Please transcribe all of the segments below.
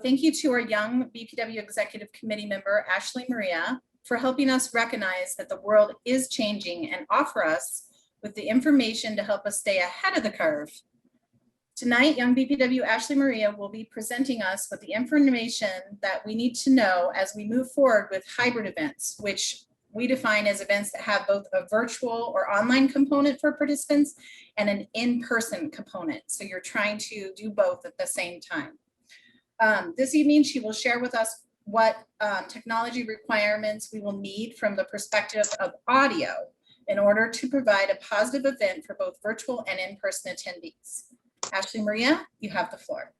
thank you to our young BPW Executive Committee member, Ashley Maria, for helping us recognize that the world is changing and offer us with the information to help us stay ahead of the curve. Tonight, young BPW Ashley Maria will be presenting us with the information that we need to know as we move forward with hybrid events, which we define as events that have both a virtual or online component for participants and an in-person component. So you're trying to do both at the same time. This evening, she will share with us what technology requirements we will need from the perspective of audio in order to provide a positive event for both virtual and in-person attendees. Ashley Maria, you have the floor.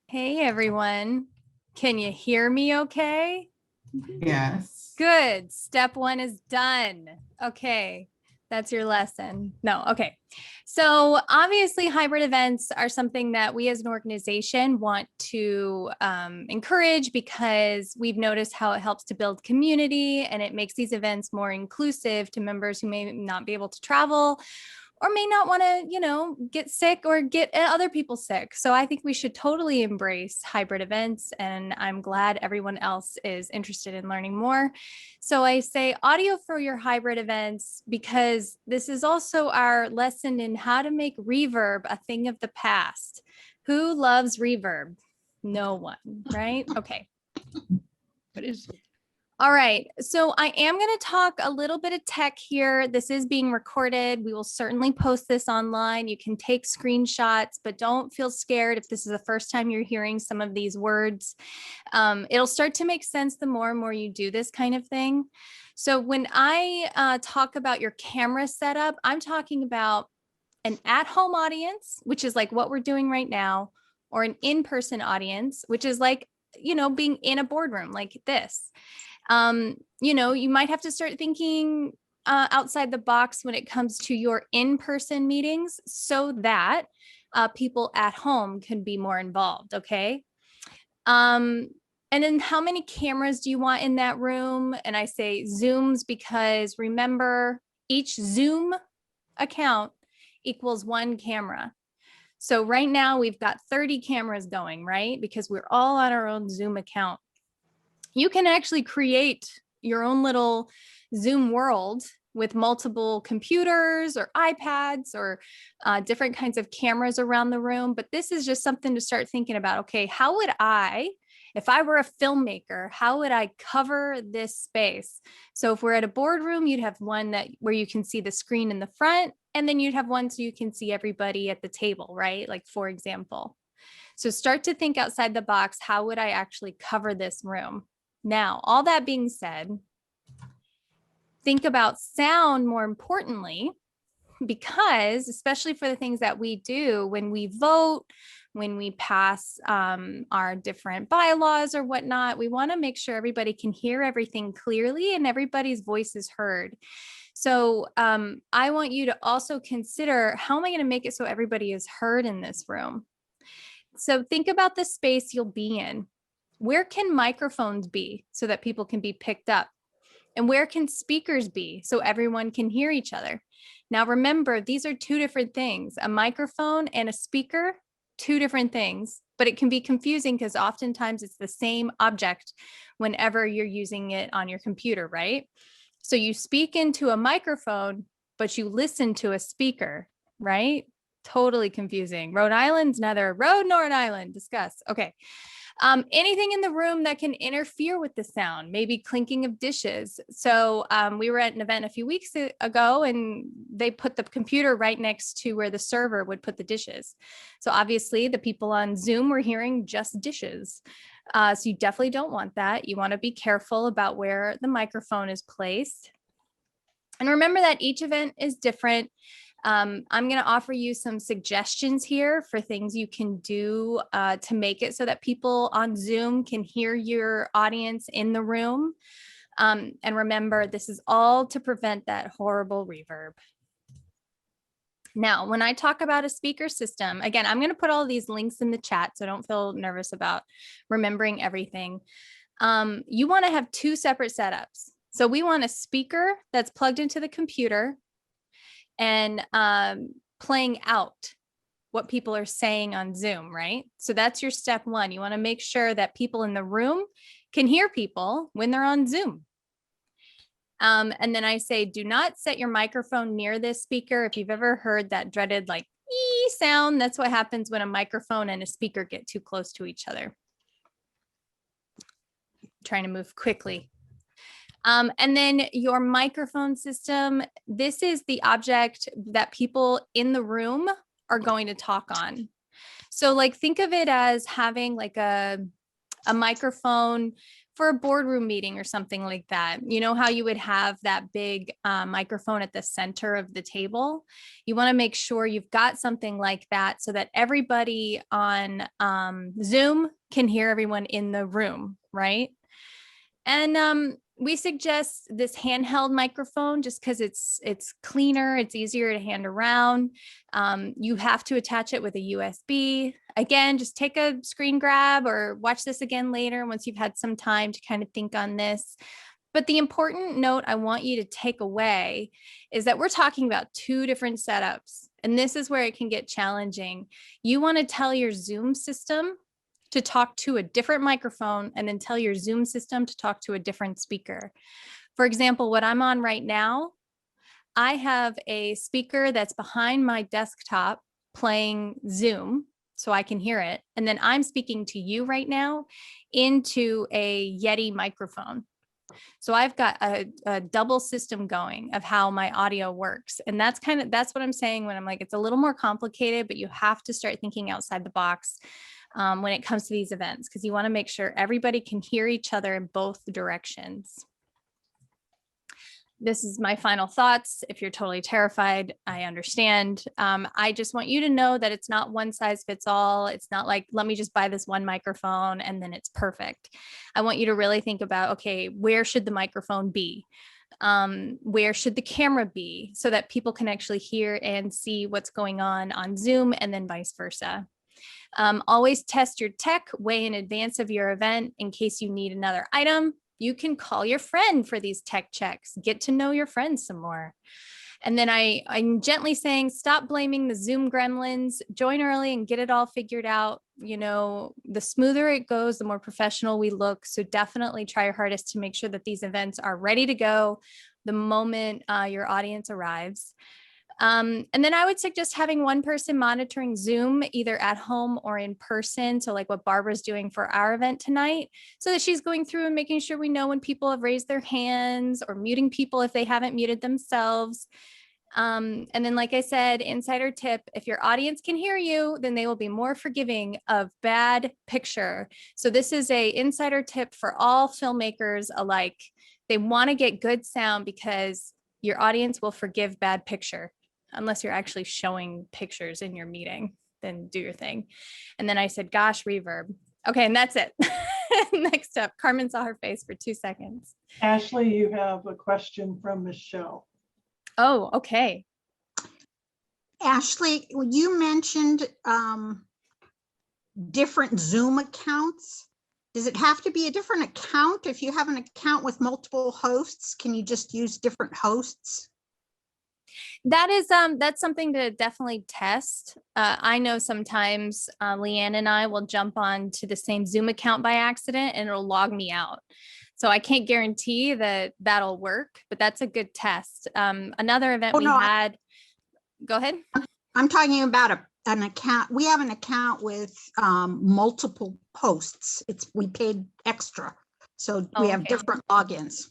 Hey, everyone. Can you hear me okay? Yes. Good. Step one is done. Okay. That's your lesson. No. Okay. So obviously hybrid events are something that we as an organization want to encourage because we've noticed how it helps to build community and it makes these events more inclusive to members who may not be able to travel or may not want to, get sick or get other people sick. So I think we should totally embrace hybrid events, and I'm glad everyone else is interested in learning more. So I say audio for your hybrid events because this is also our lesson in how to make reverb a thing of the past. Who loves reverb? No one, right? Okay. What is it? All right, so I am going to talk a little bit of tech here. This is being recorded. We will certainly post this online. You can take screenshots, but don't feel scared if this is the first time you're hearing some of these words. It'll start to make sense the more and more you do this kind of thing. So when I talk about your camera setup, I'm talking about an at-home audience, which is like what we're doing right now, or an in-person audience, which is like, being in a boardroom like this. You might have to start thinking outside the box when it comes to your in-person meetings so that people at home can be more involved. Okay. And then how many cameras do you want in that room? And I say Zooms because remember, each Zoom account equals one camera. So right now we've got 30 cameras going, right? Because we're all on our own Zoom account. You can actually create your own little Zoom world with multiple computers or iPads or different kinds of cameras around the room. But this is just something to start thinking about. Okay, how would if I were a filmmaker, how would I cover this space? So if we're at a boardroom, you'd have one where you can see the screen in the front, and then you'd have one so you can see everybody at the table, right? Like, for example. So start to think outside the box. How would I actually cover this room? Now, all that being said, think about sound more importantly, because especially for the things that we do when we vote, when we pass our different bylaws or whatnot, we want to make sure everybody can hear everything clearly and everybody's voice is heard. So I want you to also consider, how am I going to make it so everybody is heard in this room? So think about the space you'll be in. Where can microphones be so that people can be picked up? And where can speakers be so everyone can hear each other? Now, remember, these are two different things. A microphone and a speaker, two different things, but it can be confusing because oftentimes it's the same object whenever you're using it on your computer, right? So you speak into a microphone, but you listen to a speaker, right? Totally confusing. Rhode Island's neither a road nor an island. Discuss. Okay. Anything in the room that can interfere with the sound, maybe clinking of dishes. So we were at an event a few weeks ago and they put the computer right next to where the server would put the dishes. So obviously the people on Zoom were hearing just dishes. So you definitely don't want that. You want to be careful about where the microphone is placed. And remember that each event is different. I'm going to offer you some suggestions here for things you can do to make it so that people on Zoom can hear your audience in the room. And remember, this is all to prevent that horrible reverb. Now, when I talk about a speaker system, again, I'm going to put all these links in the chat, so don't feel nervous about remembering everything. You want to have two separate setups. So we want a speaker that's plugged into the computer and playing out. what people are saying on Zoom, right? So that's your step one. You want to make sure that people in the room can hear people when they're on Zoom. And then I say, do not set your microphone near this speaker. If you've ever heard that dreaded like ee sound, that's what happens when a microphone and a speaker get too close to each other. Trying to move quickly. And then your microphone system, this is the object that people in the room are going to talk on. So like, think of it as having like a microphone for a boardroom meeting or something like that. You know how you would have that big microphone at the center of the table? You want to make sure you've got something like that so that everybody on Zoom can hear everyone in the room, right? And we suggest this handheld microphone just because it's cleaner, it's easier to hand around. You have to attach it with a USB. Again, just take a screen grab or watch this again later once you've had some time to kind of think on this. But the important note I want you to take away is that we're talking about two different setups. And this is where it can get challenging. You want to tell your Zoom system to talk to a different microphone and then tell your Zoom system to talk to a different speaker. For example, what I'm on right now, I have a speaker that's behind my desktop playing Zoom so I can hear it. And then I'm speaking to you right now into a Yeti microphone. So I've got a double system going of how my audio works. And that's what I'm saying when I'm like, it's a little more complicated, but you have to start thinking outside the box when it comes to these events, because you want to make sure everybody can hear each other in both directions. This is my final thoughts. If you're totally terrified, I understand. I just want you to know that it's not one size fits all. It's not like, let me just buy this one microphone and then it's perfect. I want you to really think about, okay, where should the microphone be? Where should the camera be so that people can actually hear and see what's going on Zoom, and then vice versa. Always test your tech way in advance of your event in case you need another item. You can call your friend for these tech checks, get to know your friends some more. And then I'm gently saying, stop blaming the Zoom gremlins, join early and get it all figured out. You know, the smoother it goes, the more professional we look. So definitely try your hardest to make sure that these events are ready to go the moment your audience arrives. And then I would suggest having one person monitoring Zoom, either at home or in person. So like what Barbara's doing for our event tonight, so that she's going through and making sure we know when people have raised their hands or muting people if they haven't muted themselves. And then, like I said, insider tip, if your audience can hear you, then they will be more forgiving of bad picture. So this is a insider tip for all filmmakers alike. They want to get good sound because your audience will forgive bad picture. Unless you're actually showing pictures in your meeting, then do your thing. And then I said, gosh, reverb. Okay, and that's it. Next up, Carmen saw her face for 2 seconds. Ashley, you have a question from Michelle. Oh, okay. Ashley, you mentioned different Zoom accounts. Does it have to be a different account? If you have an account with multiple hosts, can you just use different hosts? That is, that's something to definitely test. I know sometimes Leanne and I will jump on to the same Zoom account by accident and it'll log me out. So I can't guarantee that that'll work, but that's a good test. Another event had, go ahead. I'm talking about an account. We have an account with multiple hosts. We paid extra. So we have different logins.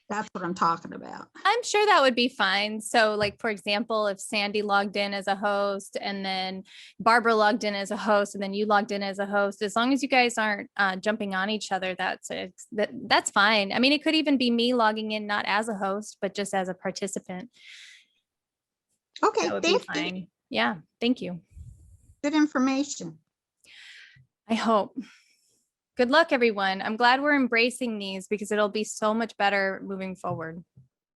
That's what I'm talking about. I'm sure that would be fine. So like, for example, if Sandy logged in as a host and then Barbara logged in as a host and then you logged in as a host, as long as you guys aren't jumping on each other, that's fine. I mean, it could even be me logging in, not as a host, but just as a participant. Okay, thank you. Yeah, thank you. Good information. I hope. Good luck, everyone. I'm glad we're embracing these because it'll be so much better moving forward.